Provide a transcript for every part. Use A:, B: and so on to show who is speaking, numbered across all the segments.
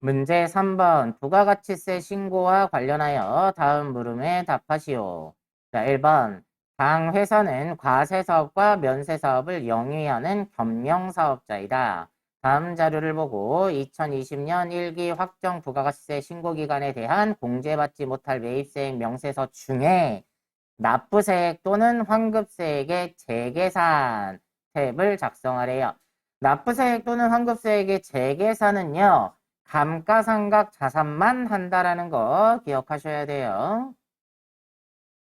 A: 문제 3번 부가가치세 신고와 관련하여 다음 물음에 답하시오. 자, 1번 당 회사는 과세사업과 면세사업을 영위하는 겸용사업자이다. 다음 자료를 보고 2020년 1기 확정 부가가치세 신고기간에 대한 공제받지 못할 매입세액 명세서 중에 납부세액 또는 환급세액의 재계산 탭을 작성하래요. 납부세액 또는 환급세액의 재계산은요. 감가상각 자산만 한다라는 거 기억하셔야 돼요.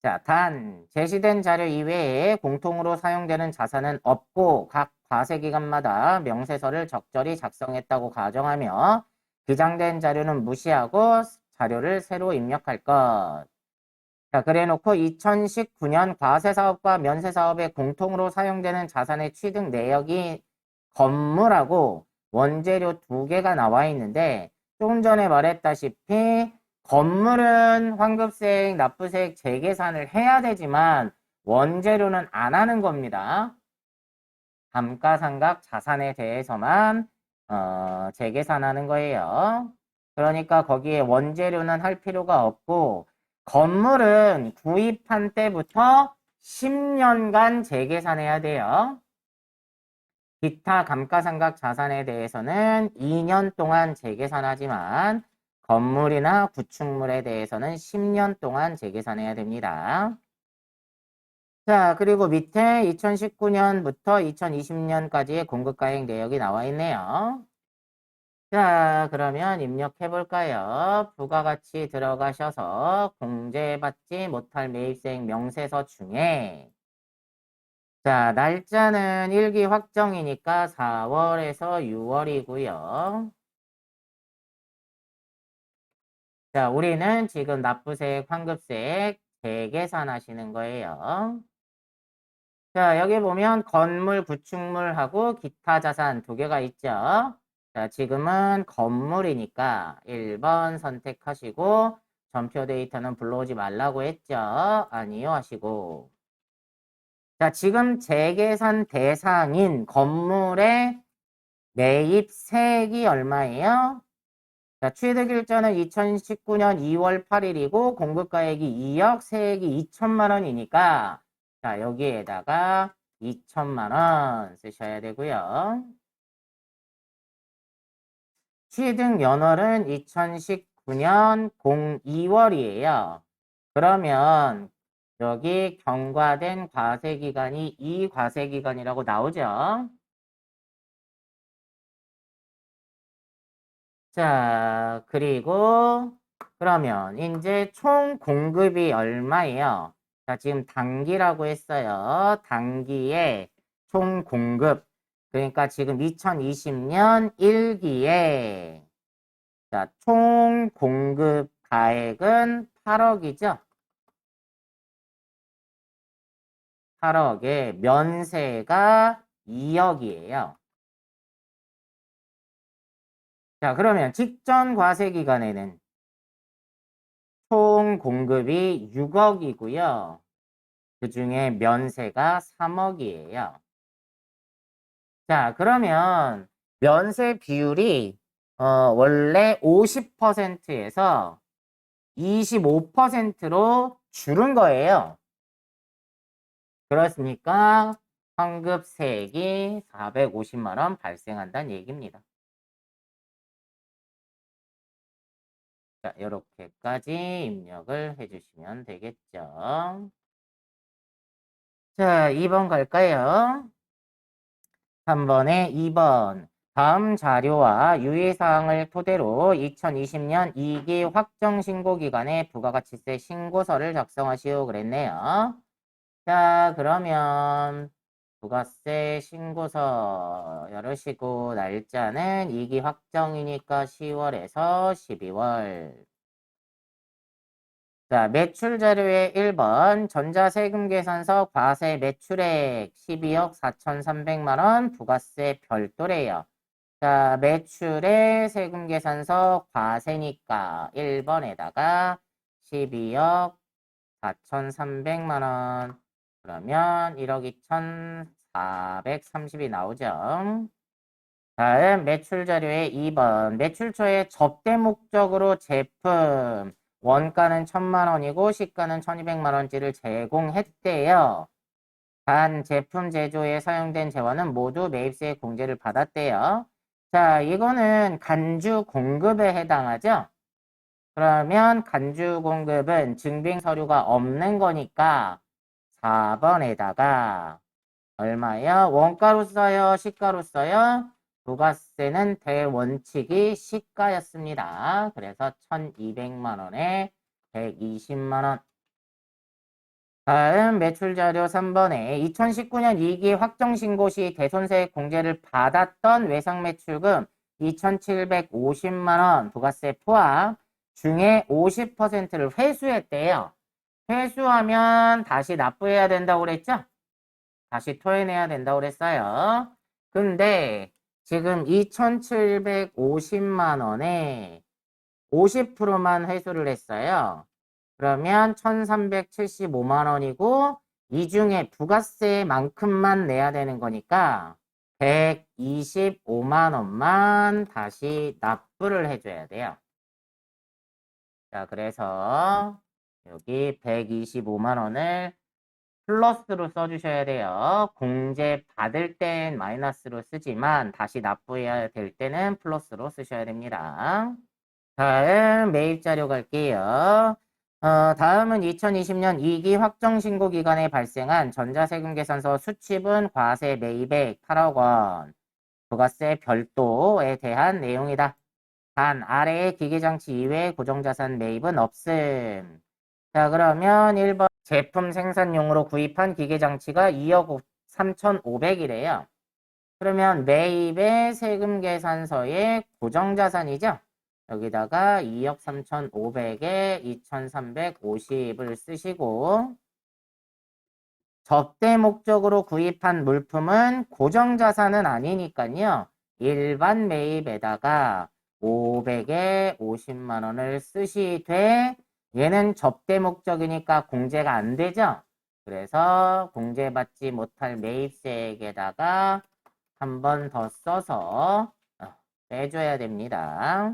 A: 자, 단 제시된 자료 이외에 공통으로 사용되는 자산은 없고 각 과세기간마다 명세서를 적절히 작성했다고 가정하며 기장된 자료는 무시하고 자료를 새로 입력할 것. 자, 그래놓고 2019년 과세사업과 면세사업에 공통으로 사용되는 자산의 취득 내역이 건물하고 원재료 두 개가 나와 있는데 조금 전에 말했다시피 건물은 환급세액, 납부세액 재계산을 해야 되지만 원재료는 안 하는 겁니다. 감가상각 자산에 대해서만 재계산하는 거예요. 그러니까 거기에 원재료는 할 필요가 없고 건물은 구입한 때부터 10년간 재계산해야 돼요. 기타 감가상각 자산에 대해서는 2년 동안 재계산하지만 건물이나 구축물에 대해서는 10년 동안 재계산해야 됩니다. 자, 그리고 밑에 2019년부터 2020년까지의 공급가액 내역이 나와 있네요. 자, 그러면 입력해 볼까요? 부가가치 들어가셔서 공제받지 못할 매입세액 명세서 중에 자, 날짜는 1기 확정이니까 4월에서 6월이고요. 자, 우리는 지금 납부세액, 환급세액 재계산하시는 거예요. 자, 여기 보면 건물, 구축물하고 기타 자산 두 개가 있죠. 자, 지금은 건물이니까 1번 선택하시고 전표 데이터는 불러오지 말라고 했죠. 아니요 하시고. 자, 지금 재계산 대상인 건물의 매입세액이 얼마예요? 자, 취득일자는 2019년 2월 8일이고 공급가액이 2억, 세액이 2천만 원이니까 자, 여기에다가 2천만 원 쓰셔야 되고요. 취득 연월은 2019년 02월이에요. 그러면 여기 경과된 과세기간이 이 과세기간이라고 나오죠. 자, 그리고 그러면 이제 총 공급이 얼마예요? 자, 지금 단기라고 했어요. 단기에 총 공급. 그러니까 지금 2020년 1기에 자, 총 공급 가액은 8억이죠? 8억에 면세가 2억이에요. 자, 그러면 직전 과세 기간에는 총 공급이 6억이고요. 그 중에 면세가 3억이에요. 자, 그러면 면세 비율이 원래 50%에서 25%로 줄은 거예요. 그렇습니까? 환급세액이 450만 원 발생한다는 얘기입니다. 자, 이렇게까지 입력을 해주시면 되겠죠. 자, 2번 갈까요? 3번에 2번. 다음 자료와 유의사항을 토대로 2020년 2기 확정신고기간에 부가가치세 신고서를 작성하시오 그랬네요. 자, 그러면 부가세 신고서 열으시고 날짜는 2기 확정이니까 10월에서 12월. 자, 매출 자료의 1번 전자세금계산서 과세 매출액 12억 4,300만 원 부가세 별도래요. 자, 매출의 세금계산서 과세니까 1번에다가 12억 4,300만 원 그러면 1억 2,430이 나오죠. 다음 매출 자료의 2번. 매출처의 접대 목적으로 제품 원가는 1,000만 원이고 시가는 1,200만 원치를 제공했대요. 단 제품 제조에 사용된 재원은 모두 매입세 공제를 받았대요. 자, 이거는 간주 공급에 해당하죠? 그러면 간주 공급은 증빙 서류가 없는 거니까 4번에다가 얼마요? 원가로 써요? 시가로 써요? 부가세는 대원칙이 시가였습니다. 그래서 1,200만 원에 120만 원. 다음 매출 자료 3번에 2019년 2기 확정 신고 시 대손세 공제를 받았던 외상 매출금 2,750만 원 부가세 포함 중에 50%를 회수했대요. 회수하면 다시 납부해야 된다고 그랬죠? 다시 토해내야 된다고 그랬어요. 근데 지금 2,750만 원에 50%만 회수를 했어요. 그러면 1,375만 원이고 이 중에 부가세만큼만 내야 되는 거니까 125만 원만 다시 납부를 해줘야 돼요. 자, 그래서 여기 125만 원을 플러스로 써주셔야 돼요. 공제 받을 땐 마이너스로 쓰지만 다시 납부해야 될 때는 플러스로 쓰셔야 됩니다. 다음 매입 자료 갈게요. 다음은 2020년 2기 확정신고 기간에 발생한 전자세금 계산서 수취분 과세 매입액 8억 원, 부가세 별도에 대한 내용이다. 단 아래의 기계장치 이외의 고정자산 매입은 없음. 자, 그러면 1번 제품 생산용으로 구입한 기계장치가 2억 3,500이래요. 그러면 매입의 세금 계산서의 고정자산이죠. 여기다가 2억 3,500에 2,350을 쓰시고 접대 목적으로 구입한 물품은 고정자산은 아니니까요. 일반 매입에다가 500에 50만 원을 쓰시되 얘는 접대 목적이니까 공제가 안 되죠. 그래서 공제받지 못할 매입세액에다가 한 번 더 써서 빼줘야 됩니다.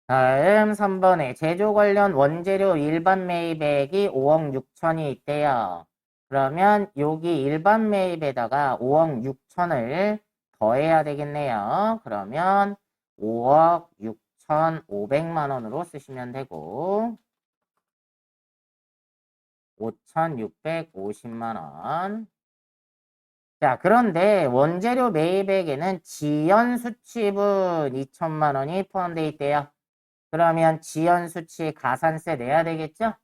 A: 다음 3번에 제조 관련 원재료 일반 매입액이 5억 6천이 있대요. 그러면 여기 일반 매입에다가 5억 6천을 더해야 되겠네요. 그러면 5억 6,500만 원으로 쓰시면 되고 5,650만 원. 자, 그런데 원재료 매입액에는 지연 수취분 2천만 원이 포함되어 있대요. 그러면 지연 수치 가산세 내야 되겠죠?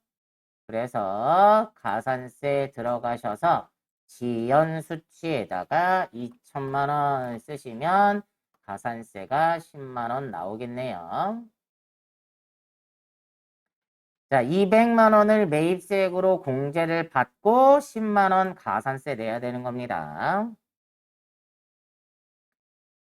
A: 그래서 가산세 들어가셔서 지연 수치에다가 2천만 원 쓰시면 가산세가 10만 원 나오겠네요. 자, 200만 원을 매입세액으로 공제를 받고 10만 원 가산세 내야 되는 겁니다.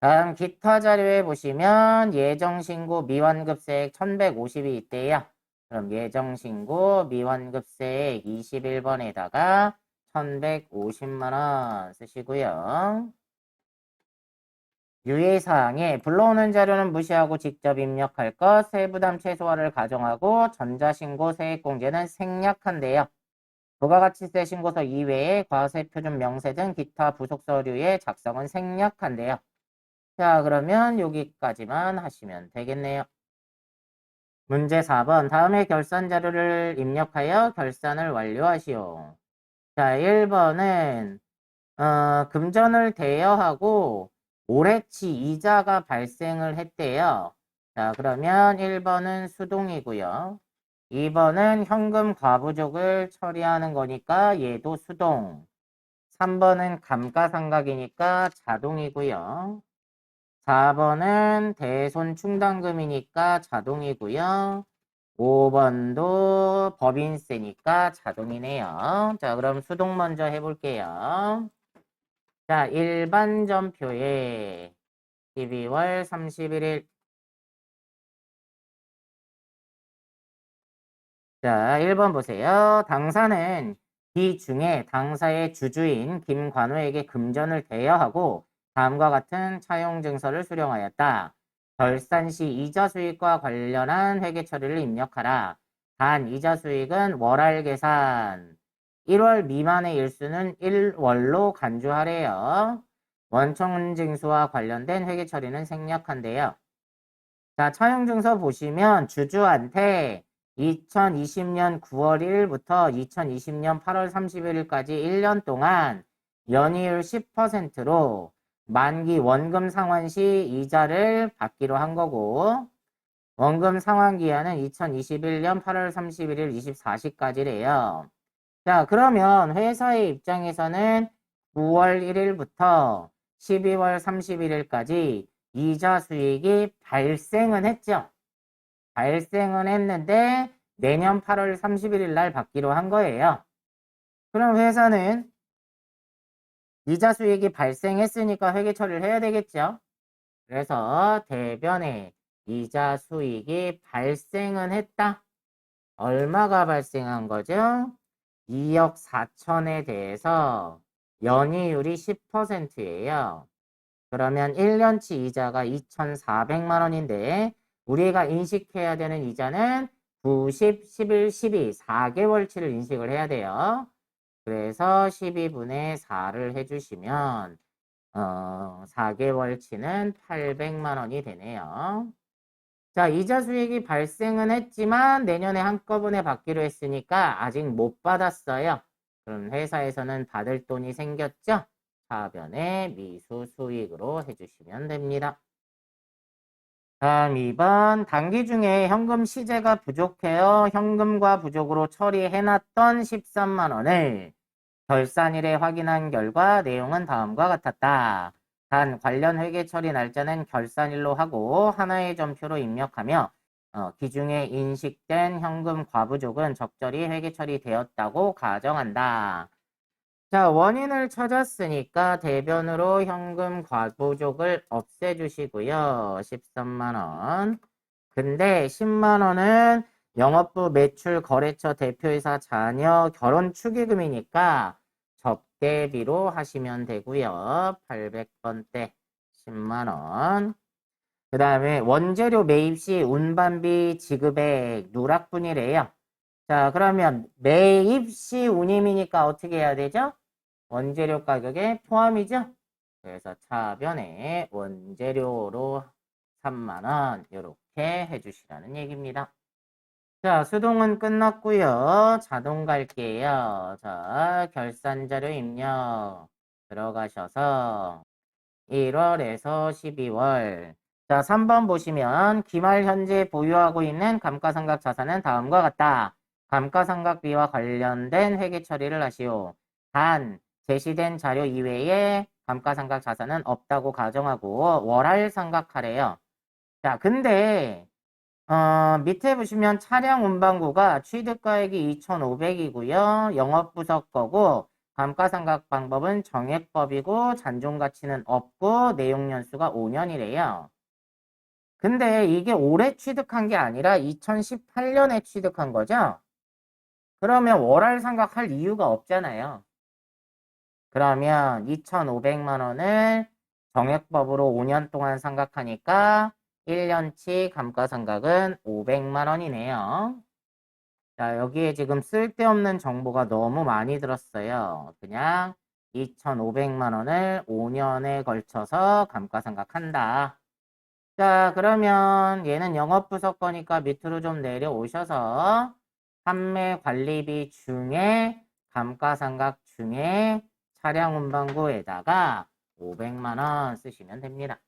A: 다음 기타 자료에 보시면 예정신고 미환급세액 1,150이 있대요. 그럼 예정신고 미환급세액 21번에다가 1,150만 원 쓰시고요. 유의사항에 불러오는 자료는 무시하고 직접 입력할 것, 세부담 최소화를 가정하고 전자신고 세액공제는 생략한대요. 부가가치세 신고서 이외에 과세표준 명세 등 기타 부속 서류의 작성은 생략한대요. 자, 그러면 여기까지만 하시면 되겠네요. 문제 4번. 다음의 결산 자료를 입력하여 결산을 완료하시오. 자, 1번은 금전을 대여하고 올해치 이자가 발생을 했대요. 자, 그러면 1번은 수동이고요. 2번은 현금 과부족을 처리하는 거니까 얘도 수동. 3번은 감가상각이니까 자동이고요. 4번은 대손 충당금이니까 자동이고요. 5번도 법인세니까 자동이네요. 자, 그럼 수동 먼저 해볼게요. 자, 일반전표에 12월 31일. 자, 1번 보세요. 당사는 이 중에 당사의 주주인 김관우에게 금전을 대여하고 다음과 같은 차용 증서를 수령하였다. 결산 시 이자 수익과 관련한 회계 처리를 입력하라. 단 이자 수익은 월할 계산 1월 미만의 일수는 1월로 간주하래요. 원청 징수와 관련된 회계 처리는 생략한대요. 자, 차용 증서 보시면 주주한테 2020년 9월 1일부터 2020년 8월 31일까지 1년 동안 연이율 10%로 만기 원금 상환 시 이자를 받기로 한 거고, 원금 상환 기한은 2021년 8월 31일 24시까지래요. 자, 그러면 회사의 입장에서는 9월 1일부터 12월 31일까지 이자 수익이 발생은 했죠. 발생은 했는데 내년 8월 31일 날 받기로 한 거예요. 그럼 회사는 이자 수익이 발생했으니까 회계 처리를 해야 되겠죠. 그래서 대변에 이자 수익이 발생은 했다. 얼마가 발생한 거죠? 2억 4천에 대해서 연이율이 10%예요. 그러면 1년치 이자가 2,400만 원인데 우리가 인식해야 되는 이자는 90, 11, 12, 4개월치를 인식을 해야 돼요. 그래서 12분의 4를 해주시면 4개월치는 800만 원이 되네요. 자, 이자 수익이 발생은 했지만 내년에 한꺼번에 받기로 했으니까 아직 못 받았어요. 그럼 회사에서는 받을 돈이 생겼죠? 하변에 미수 수익으로 해주시면 됩니다. 다음 2번 단기 중에 현금 시재가 부족해요. 현금과 부족으로 처리해놨던 13만 원을 결산일에 확인한 결과 내용은 다음과 같았다. 단 관련 회계 처리 날짜는 결산일로 하고 하나의 점표로 입력하며 기중에 인식된 현금 과부족은 적절히 회계 처리되었다고 가정한다. 자, 원인을 찾았으니까 대변으로 현금 과부족을 없애주시고요. 13만 원. 근데 10만 원은 영업부 매출 거래처 대표이사 자녀 결혼 축의금이니까 접대비로 하시면 되고요. 800번대 10만 원. 그 다음에 원재료 매입 시 운반비 지급액 누락분이래요. 자, 그러면 매입 시 운임이니까 어떻게 해야 되죠? 원재료 가격에 포함이죠? 그래서 차변에 원재료로 3만 원 이렇게 해주시라는 얘기입니다. 자, 수동은 끝났고요. 자동 갈게요. 자, 결산자료 입력 들어가셔서 1월에서 12월. 자, 3번 보시면 기말 현재 보유하고 있는 감가상각 자산은 다음과 같다. 감가상각비와 관련된 회계 처리를 하시오. 단, 제시된 자료 이외에 감가상각 자산은 없다고 가정하고 월할 상각하래요. 자, 근데 밑에 보시면 차량 운반구가 취득가액이 2,500이고요. 영업부석 거고 감가상각 방법은 정액법이고 잔존가치는 없고 내용연수가 5년이래요. 근데 이게 올해 취득한 게 아니라 2018년에 취득한 거죠? 그러면 월할 상각할 이유가 없잖아요. 그러면 2,500만 원을 정액법으로 5년 동안 상각하니까 1년치 감가상각은 500만 원이네요. 자, 여기에 지금 쓸데없는 정보가 너무 많이 들었어요. 그냥 2,500만 원을 5년에 걸쳐서 감가상각한다. 자, 그러면 얘는 영업부석 거니까 밑으로 좀 내려오셔서 판매 관리비 중에 감가상각 중에 차량 운반구에다가 500만 원 쓰시면 됩니다.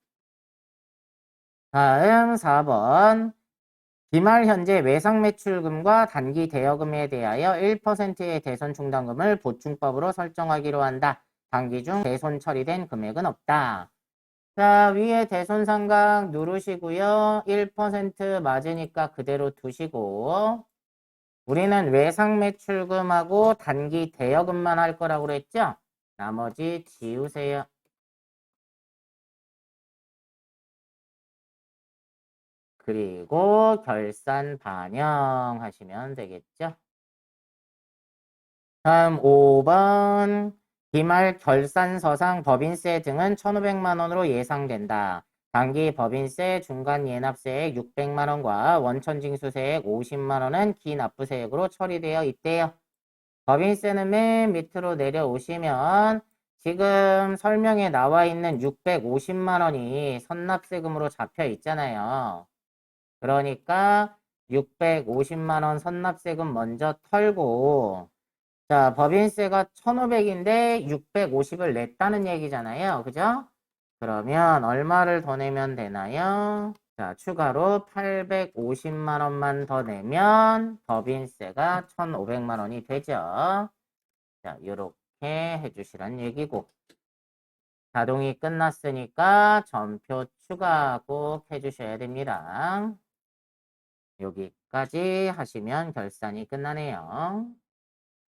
A: 다음 4번. 기말 현재 외상 매출금과 단기 대여금에 대하여 1%의 대손 충당금을 보충법으로 설정하기로 한다. 단기 중 대손 처리된 금액은 없다. 자, 위에 대손 상각 누르시고요. 1% 맞으니까 그대로 두시고 우리는 외상 매출금하고 단기 대여금만 할 거라고 그랬죠? 나머지 지우세요. 그리고 결산 반영하시면 되겠죠? 다음 5번. 기말 결산서상 법인세 등은 1,500만 원으로 예상된다. 단기 법인세, 중간 예납세액 600만 원과 원천징수세액 50만 원은 기납부세액으로 처리되어 있대요. 법인세는 맨 밑으로 내려오시면 지금 설명에 나와 있는 650만 원이 선납세금으로 잡혀 있잖아요. 그러니까 650만 원 선납세금 먼저 털고, 자, 법인세가 1,500인데 650을 냈다는 얘기잖아요. 그죠? 그러면 얼마를 더 내면 되나요? 자, 추가로 850만 원만 더 내면 법인세가 1,500만 원이 되죠. 자, 요렇게 해주시란 얘기고. 자동이 끝났으니까 전표 추가 꼭 해주셔야 됩니다. 여기까지 하시면 결산이 끝나네요.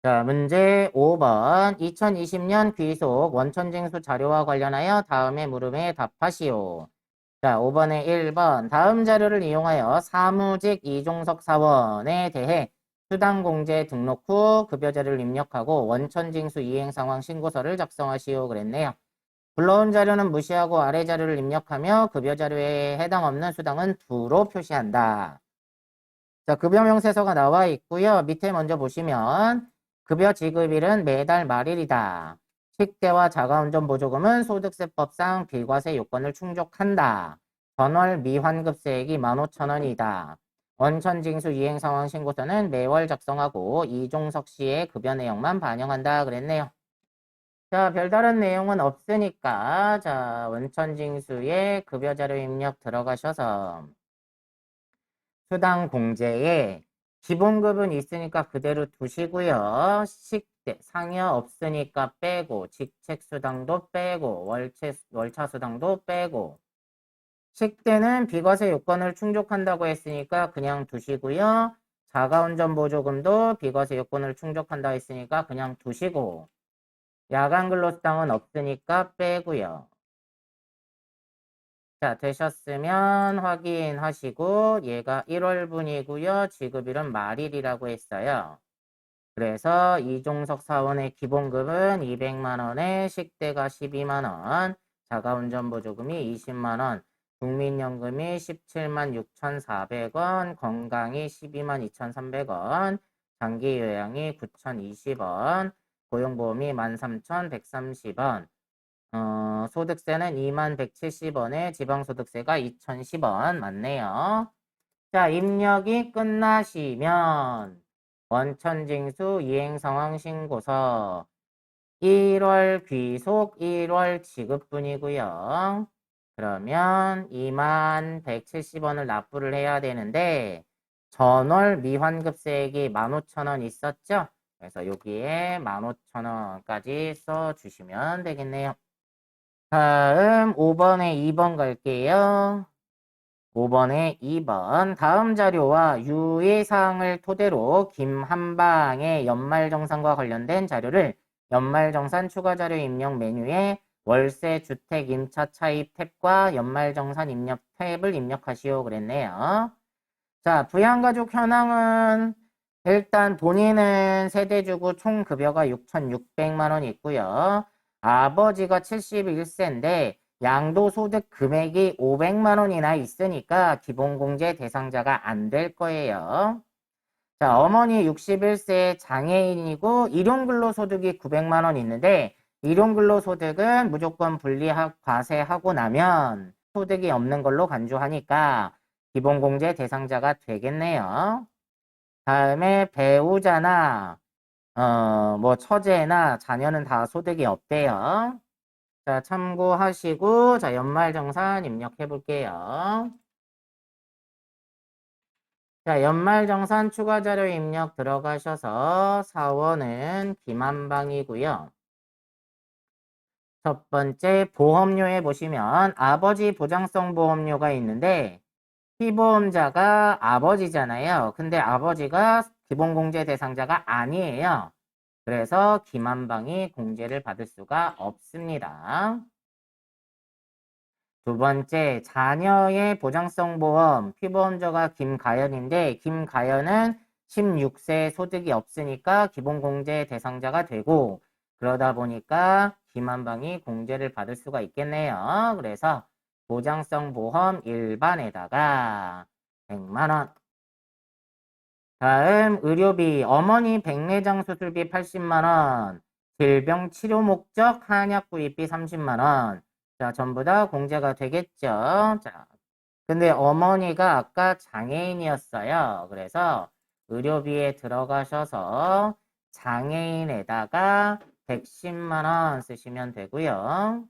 A: 자, 문제 5번. 2020년 귀속 원천징수 자료와 관련하여 다음의 물음에 답하시오. 자, 5번에 1번. 다음 자료를 이용하여 사무직 이종석 사원에 대해 수당공제 등록 후 급여 자료를 입력하고 원천징수 이행 상황 신고서를 작성하시오. 그랬네요. 불러온 자료는 무시하고 아래 자료를 입력하며 급여 자료에 해당 없는 수당은 두로 표시한다. 자, 급여 명세서가 나와 있고요. 밑에 먼저 보시면 급여 지급일은 매달 말일이다. 식대와 자가운전 보조금은 소득세법상 비과세 요건을 충족한다. 전월 미환급세액이 15,000원이다. 원천징수 이행 상황 신고서는 매월 작성하고 이종석 씨의 급여 내용만 반영한다 그랬네요. 자, 별다른 내용은 없으니까 자, 원천징수에 급여 자료 입력 들어가셔서 수당 공제에 기본급은 있으니까 그대로 두시고요. 식대, 상여 없으니까 빼고, 직책수당도 빼고, 월차수당도 빼고, 식대는 비과세 요건을 충족한다고 했으니까 그냥 두시고요. 자가운전 보조금도 비과세 요건을 충족한다 했으니까 그냥 두시고, 야간 근로수당은 없으니까 빼고요. 자, 되셨으면 확인하시고 얘가 1월분이고요. 지급일은 말일이라고 했어요. 그래서 이종석 사원의 기본급은 200만 원에 식대가 12만 원, 자가운전 보조금이 20만 원, 국민연금이 17만 6,400원, 건강이 12만 2,300원, 장기요양이 9,020원, 고용보험이 13,130원, 소득세는 21,170원에 지방소득세가 2,010원 맞네요. 자, 입력이 끝나시면 원천징수 이행상황 신고서 1월 귀속 1월 지급분이고요. 그러면 21,170원을 납부를 해야 되는데 전월 미환급세액이 15,000원 있었죠? 그래서 여기에 15,000원까지 써주시면 되겠네요. 다음 5번에 2번 갈게요. 5번에 2번. 다음 자료와 유예사항을 토대로 김한방의 연말정산과 관련된 자료를 연말정산 추가자료 입력 메뉴에 월세 주택 임차 차입 탭과 연말정산 입력 탭을 입력하시오 그랬네요. 자, 부양가족 현황은 일단 본인은 세대주고 총 급여가 6,600만 원 있고요. 아버지가 71세인데 양도소득 금액이 500만 원이나 있으니까 기본공제 대상자가 안 될 거예요. 자, 어머니 61세 장애인이고 일용근로소득이 900만 원 있는데 일용근로소득은 무조건 과세하고 나면 소득이 없는 걸로 간주하니까 기본공제 대상자가 되겠네요. 다음에 배우자나 뭐 처제나 자녀는 다 소득이 없대요. 자, 참고하시고 자, 연말정산 입력해 볼게요. 자, 연말정산 추가자료 입력 들어가셔서 사원은 김한방이고요. 첫 번째 보험료에 보시면 아버지 보장성 보험료가 있는데 피보험자가 아버지잖아요. 근데 아버지가 기본공제 대상자가 아니에요. 그래서 김한방이 공제를 받을 수가 없습니다. 두 번째, 자녀의 보장성 보험, 피보험자가 김가연인데 김가연은 16세 소득이 없으니까 기본공제 대상자가 되고 그러다 보니까 김한방이 공제를 받을 수가 있겠네요. 그래서 보장성 보험 일반에다가 100만 원. 다음 의료비 어머니 백내장 수술비 80만 원. 질병 치료 목적 한약 구입비 30만 원. 자, 전부 다 공제가 되겠죠. 자, 근데 어머니가 아까 장애인이었어요. 그래서 의료비에 들어가셔서 장애인에다가 110만 원 쓰시면 되고요.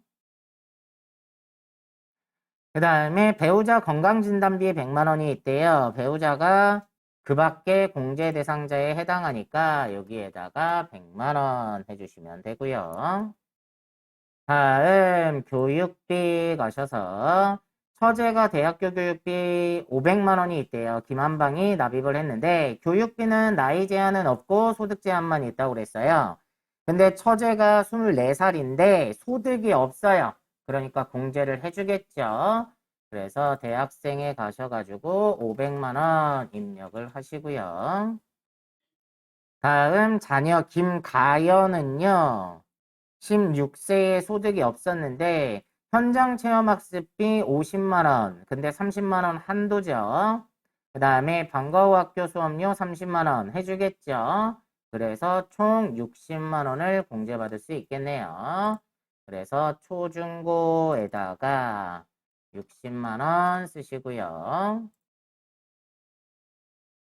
A: 그 다음에 배우자 건강진단비 100만 원이 있대요. 배우자가 그 밖에 공제 대상자에 해당하니까 여기에다가 100만 원 해주시면 되고요. 다음 교육비 가셔서 처제가 대학교 교육비 500만 원이 있대요. 김한방이 납입을 했는데 교육비는 나이 제한은 없고 소득 제한만 있다고 그랬어요. 근데 처제가 24살인데 소득이 없어요. 그러니까 공제를 해주겠죠. 그래서 대학생에 가셔가지고 500만 원 입력을 하시고요. 다음 자녀 김가연은요. 16세에 소득이 없었는데 현장 체험학습비 50만 원. 근데 30만 원 한도죠. 그 다음에 방과후 학교 수업료 30만 원 해주겠죠. 그래서 총 60만 원을 공제받을 수 있겠네요. 그래서 초중고에다가 60만 원 쓰시고요.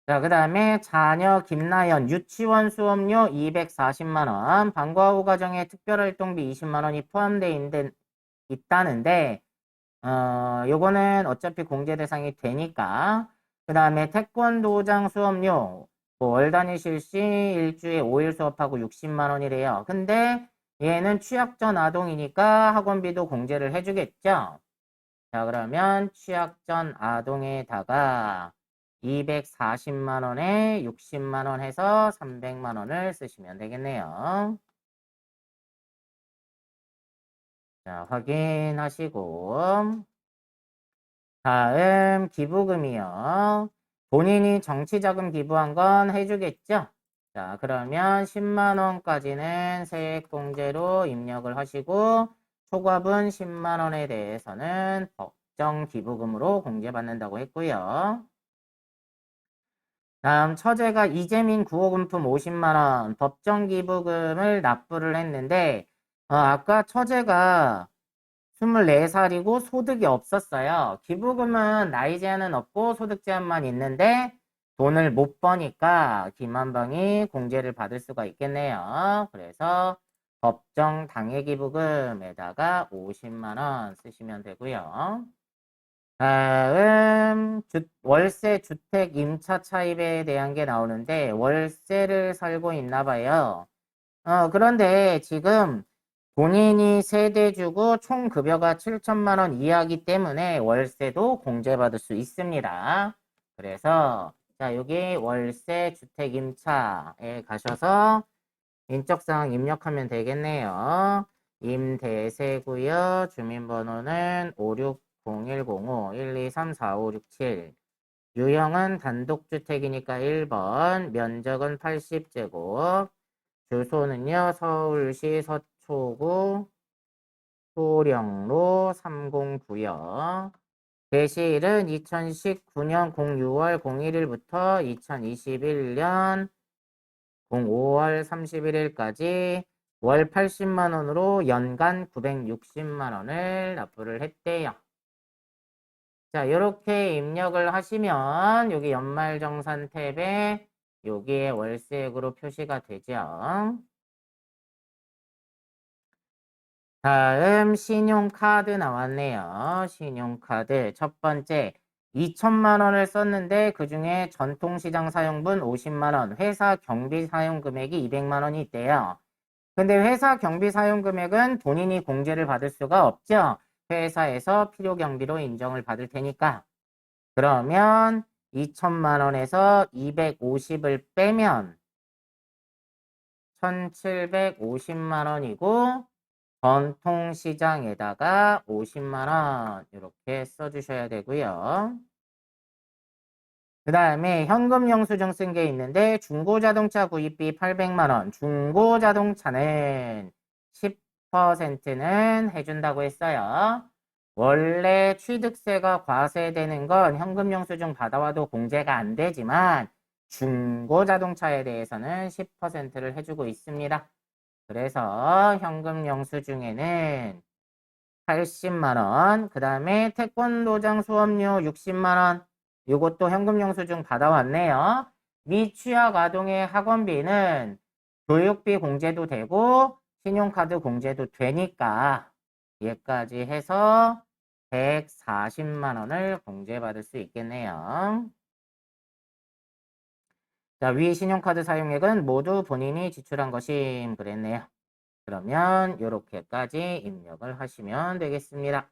A: 자, 그 다음에 자녀 김나연 유치원 수업료 240만 원, 방과후 과정에 특별활동비 20만 원이 포함되어 있다는데, 요거는 어차피 공제 대상이 되니까. 그 다음에 태권도장 수업료, 뭐 월 단위 실시 일주일에 5일 수업하고 60만 원이래요. 근데 얘는 취약 전 아동이니까 학원비도 공제를 해주겠죠. 자, 그러면 취약 전 아동에다가 240만 원에 60만 원 해서 300만 원을 쓰시면 되겠네요. 자, 확인하시고 다음 기부금이요. 본인이 정치자금 기부한 건 해주겠죠? 자, 그러면 10만 원까지는 세액공제로 입력을 하시고 초과분 10만 원에 대해서는 법정 기부금으로 공제받는다고 했고요. 다음 처제가 이재민 구호금품 50만 원 법정 기부금을 납부를 했는데 아까 처제가 24살이고 소득이 없었어요. 기부금은 나이 제한은 없고 소득 제한만 있는데 돈을 못 버니까 김한방이 공제를 받을 수가 있겠네요. 그래서 법정 당해기부금에다가 50만 원 쓰시면 되고요. 다음 월세 주택 임차 차입에 대한 게 나오는데 월세를 살고 있나 봐요. 그런데 지금 본인이 세대 주고 총 급여가 7천만 원 이하이기 때문에 월세도 공제받을 수 있습니다. 그래서 자 여기 월세 주택 임차에 가셔서 인적사항 입력하면 되겠네요. 임대세고요. 주민번호는 5601051234567 유형은 단독주택이니까 1번 면적은 80제곱 주소는요 서울시 서초구 소령로 309역 개시일은 2019년 06월 01일부터 2021년 05월 31일까지 월 80만 원으로 연간 960만 원을 납부를 했대요. 자, 이렇게 입력을 하시면 여기 연말정산 탭에 여기에 월세액으로 표시가 되죠. 다음 신용카드 나왔네요. 신용카드 첫 번째 2천만 원을 썼는데 그 중에 전통시장 사용분 50만 원, 회사 경비 사용 금액이 200만 원이 있대요. 근데 회사 경비 사용 금액은 본인이 공제를 받을 수가 없죠. 회사에서 필요 경비로 인정을 받을 테니까. 그러면 2천만 원에서 250을 빼면 1750만 원이고 전통시장에다가 50만 원 이렇게 써주셔야 되고요. 그 다음에 현금 영수증 쓴 게 있는데 중고자동차 구입비 800만 원. 중고자동차는 10%는 해준다고 했어요. 원래 취득세가 과세되는 건 현금 영수증 받아와도 공제가 안 되지만 중고 자동차에 대해서는 10%를 해주고 있습니다. 그래서 현금 영수증에는 80만 원, 그 다음에 태권도장 수업료 60만 원, 이것도 현금 영수증 받아왔네요. 미취학 아동의 학원비는 교육비 공제도 되고 신용카드 공제도 되니까 얘까지 해서 140만 원을 공제받을 수 있겠네요. 자, 위 신용카드 사용액은 모두 본인이 지출한 것임 그랬네요. 그러면 이렇게까지 입력을 하시면 되겠습니다.